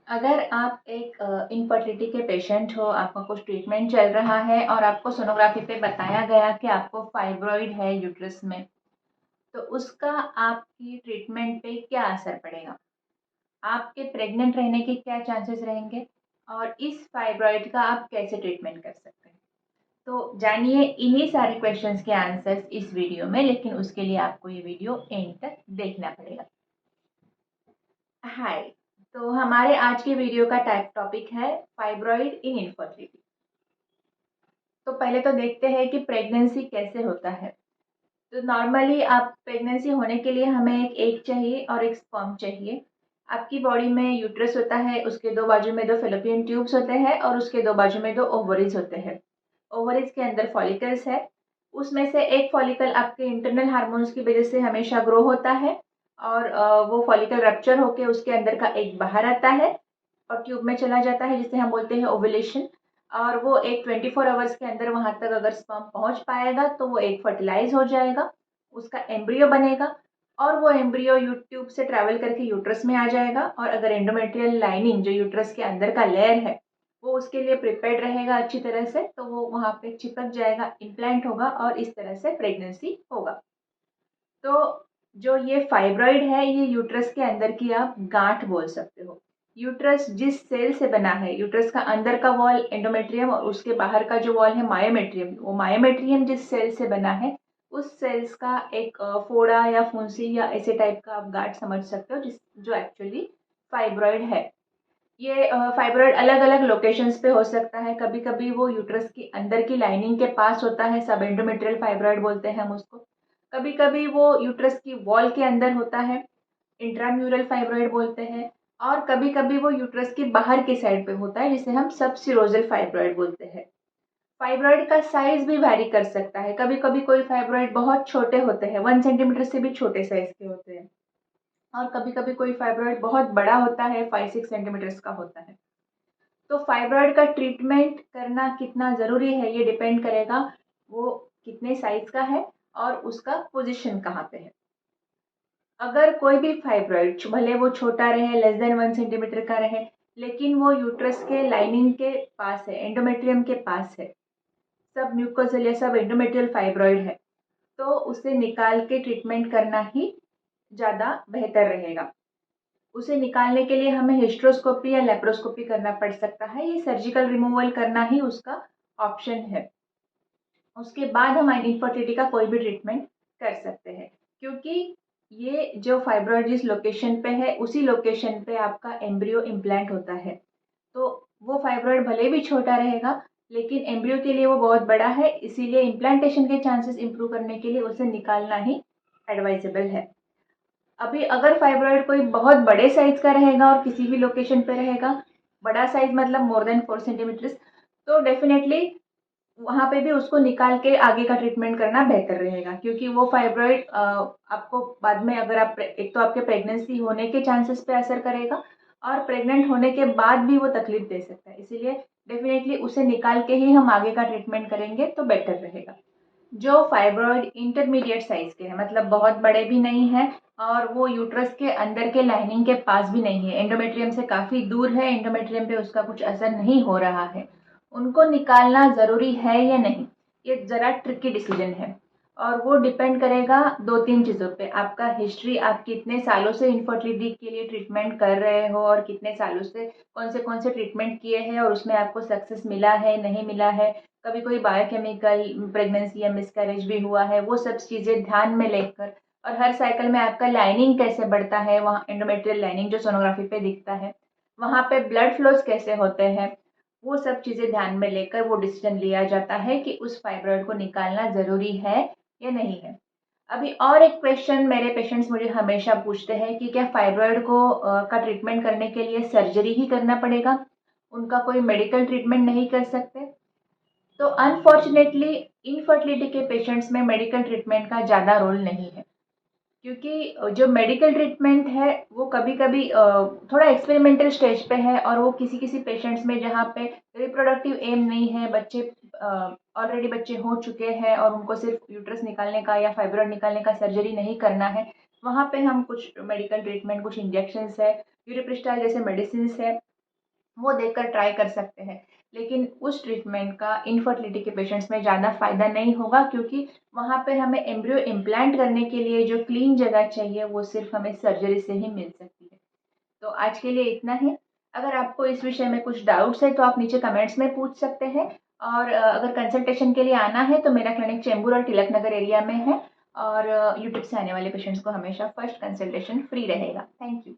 अगर आप एक इनफर्टिलिटी के पेशेंट हो, आपका कुछ ट्रीटमेंट चल रहा है और आपको सोनोग्राफी पे बताया गया कि आपको फाइब्रॉइड है यूट्रस में, तो उसका आपकी ट्रीटमेंट पे क्या असर पड़ेगा? आपके प्रेग्नेंट रहने के क्या चांसेस रहेंगे? और इस फाइब्रॉइड का आप कैसे ट्रीटमेंट कर सकते हैं? तो जानिए इन्हीं सारे क्वेश्चंस के आंसर्स इस वीडियो में, लेकिन उसके लिए आपको ये वीडियो एंड तक देखना पड़ेगा। हाय, तो हमारे आज के वीडियो का टॉपिक है फाइब्रॉइड इन इनफर्टिलिटी। तो पहले तो देखते हैं कि प्रेगनेंसी कैसे होता है। तो नॉर्मली आप प्रेगनेंसी होने के लिए हमें एक एग चाहिए और एक स्पर्म चाहिए। आपकी बॉडी में यूट्रस होता है, उसके दो बाजू में दो फेलोपियन ट्यूब्स होते हैं और उसके दो बाजू में दो ओवरीज होते हैं। ओवरीज के अंदर फॉलिकल्स है। उसमें से एक फॉलिकल आपके इंटरनल हार्मोन्स की वजह से हमेशा ग्रो होता है और वो फॉलिकल रप्चर होकर उसके अंदर का एग बाहर आता है और ट्यूब में चला जाता है, जिसे हम बोलते हैं ओवुलेशन। और वो एक 24 आवर्स के अंदर वहां तक अगर स्पर्म पहुंच पाएगा तो वो एक फर्टिलाइज हो जाएगा, उसका एम्ब्रियो बनेगा और वो एम्ब्रियो ट्यूब से ट्रैवल करके यूट्रस में आ जाएगा। और अगर एंडोमेट्रियल लाइनिंग जो यूट्रस के अंदर का लेयर है वो उसके लिए प्रिपेयर्ड रहेगा अच्छी तरह से, तो वो वहां पे चिपक जाएगा, इम्प्लांट होगा और इस तरह से प्रेगनेंसी होगा। तो जो ये फाइब्रॉइड है ये यूट्रस के अंदर की आप गांठ बोल सकते हो। यूट्रस जिस सेल से बना है, यूट्रस का अंदर का वॉल एंडोमेट्रियम और उसके बाहर का जो वॉल है मायोमेट्रियम, वो मायोमेट्रियम जिस सेल से बना है उस सेल्स का एक फोड़ा या फुंसी या ऐसे टाइप का आप गांठ समझ सकते हो, जिस जो एक्चुअली फाइब्रॉइड है। ये फाइब्रॉइड अलग अलग लोकेशंस पे हो सकता है। कभी कभी वो यूट्रस की अंदर की लाइनिंग के पास होता है, सब एंडोमेट्रियल फाइब्रॉइड बोलते हैं हम उसको। कभी कभी वो यूट्रस की वॉल के अंदर होता है, इंट्राम्यूरल फाइब्रॉइड बोलते हैं। और कभी कभी वो यूट्रस की बाहर की साइड पे होता है, जिसे हम सबसिरोजल फाइब्रॉइड बोलते हैं। फाइब्रॉइड का साइज भी वैरी कर सकता है। कभी कभी कोई फाइब्रॉइड बहुत छोटे होते हैं, 1 सेंटीमीटर से भी छोटे साइज के होते हैं, और कभी कभी कोई फाइब्रॉइड बहुत बड़ा होता है, 5-6 सेंटीमीटर्स का होता है। तो फाइब्रॉइड का ट्रीटमेंट करना कितना ज़रूरी है ये डिपेंड करेगा वो कितने साइज का है और उसका पोजीशन कहाँ पे है। अगर कोई भी फाइब्रॉइड भले वो छोटा रहे, लेस देन 1 सेंटीमीटर का रहे, लेकिन वो यूट्रस के लाइनिंग के पास है, एंडोमेट्रियम के पास है, सब म्यूकोसल या सब एंडोमेट्रियल फाइब्रॉइड है, तो उसे निकाल के ट्रीटमेंट करना ही ज़्यादा बेहतर रहेगा। उसे निकालने के लिए हमें हिस्ट्रोस्कोपी या लेप्रोस्कोपी करना पड़ सकता है। ये सर्जिकल रिमूवल करना ही उसका ऑप्शन है। उसके बाद हम इनफर्टिलिटी का कोई भी ट्रीटमेंट कर सकते हैं, क्योंकि ये जो फाइब्रॉइड जिस लोकेशन पे है उसी लोकेशन पे आपका एम्ब्रियो इम्प्लांट होता है। तो वो फाइब्रॉइड भले भी छोटा रहेगा, लेकिन एम्ब्रियो के लिए वो बहुत बड़ा है, इसीलिए इम्प्लांटेशन के चांसेस इंप्रूव करने के लिए उसे निकालना ही एडवाइजेबल है। अभी अगर फाइब्रॉइड कोई बहुत बड़े साइज का रहेगा और किसी भी लोकेशन पे रहेगा, बड़ा साइज मतलब मोर देन 4 सेंटीमीटर्स, तो डेफिनेटली वहाँ पे भी उसको निकाल के आगे का ट्रीटमेंट करना बेहतर रहेगा, क्योंकि वो फाइब्रॉइड आपको बाद में, अगर आप एक तो आपके प्रेगनेंसी होने के चांसेस पे असर करेगा और प्रेग्नेंट होने के बाद भी वो तकलीफ दे सकता है, इसीलिए डेफिनेटली उसे निकाल के ही हम आगे का ट्रीटमेंट करेंगे तो बेटर रहेगा। जो फाइब्रॉइड इंटरमीडिएट साइज के हैं, मतलब बहुत बड़े भी नहीं हैं और वो यूट्रस के अंदर के लाइनिंग के पास भी नहीं है, एंडोमेट्रियम से काफ़ी दूर है, एंडोमेट्रियम पे उसका कुछ असर नहीं हो रहा है, उनको निकालना ज़रूरी है या नहीं, ये ज़रा ट्रिकी डिसीजन है। और वो डिपेंड करेगा 2-3 चीज़ों पे। आपका हिस्ट्री, आप कितने सालों से इनफर्टिलिटी के लिए ट्रीटमेंट कर रहे हो और कितने सालों से कौन से ट्रीटमेंट किए हैं और उसमें आपको सक्सेस मिला है नहीं मिला है। कभी कोई बायोकेमिकल प्रेगनेंसी या मिसकैरेज भी हुआ है, वो सब चीज़ें ध्यान में लेकर। और हर साइकिल में आपका लाइनिंग कैसे बढ़ता है, वहाँ एंडोमेट्रियल लाइनिंग जो सोनोग्राफी पे दिखता है, वहाँ पे ब्लड फ्लोज कैसे होते हैं, वो सब चीज़ें ध्यान में लेकर वो डिसीजन लिया जाता है कि उस फाइब्रॉइड को निकालना ज़रूरी है या नहीं है। अभी और एक क्वेश्चन मेरे पेशेंट्स मुझे हमेशा पूछते हैं कि क्या फाइब्रॉइड को का ट्रीटमेंट करने के लिए सर्जरी ही करना पड़ेगा, उनका कोई मेडिकल ट्रीटमेंट नहीं कर सकते? तो अनफॉर्चुनेटली इनफर्टिलिटी के पेशेंट्स में मेडिकल ट्रीटमेंट का ज़्यादा रोल नहीं है, क्योंकि जो मेडिकल ट्रीटमेंट है वो कभी कभी थोड़ा एक्सपेरिमेंटल स्टेज पे है, और वो किसी किसी पेशेंट्स में जहाँ पे रिप्रोडक्टिव एम नहीं है, बच्चे ऑलरेडी बच्चे हो चुके हैं और उनको सिर्फ यूट्रस निकालने का या फाइब्रॉइड निकालने का सर्जरी नहीं करना है, वहाँ पे हम कुछ मेडिकल ट्रीटमेंट, कुछ इंजेक्शंस है, यूरिप्रिस्टाल जैसे मेडिसिन है, वो देखकर ट्राई कर सकते हैं। लेकिन उस ट्रीटमेंट का इनफर्टिलिटी के पेशेंट्स में ज़्यादा फ़ायदा नहीं होगा, क्योंकि वहाँ पे हमें एम्ब्रियो इम्प्लांट करने के लिए जो क्लीन जगह चाहिए वो सिर्फ हमें सर्जरी से ही मिल सकती है। तो आज के लिए इतना ही। अगर आपको इस विषय में कुछ डाउट्स है तो आप नीचे कमेंट्स में पूछ सकते हैं। और अगर कंसल्टेशन के लिए आना है तो मेरा क्लिनिक चेंबूर और तिलक नगर एरिया में है। और यूट्यूब से आने वाले पेशेंट्स को हमेशा फर्स्ट कंसल्टेशन फ्री रहेगा। Thank you.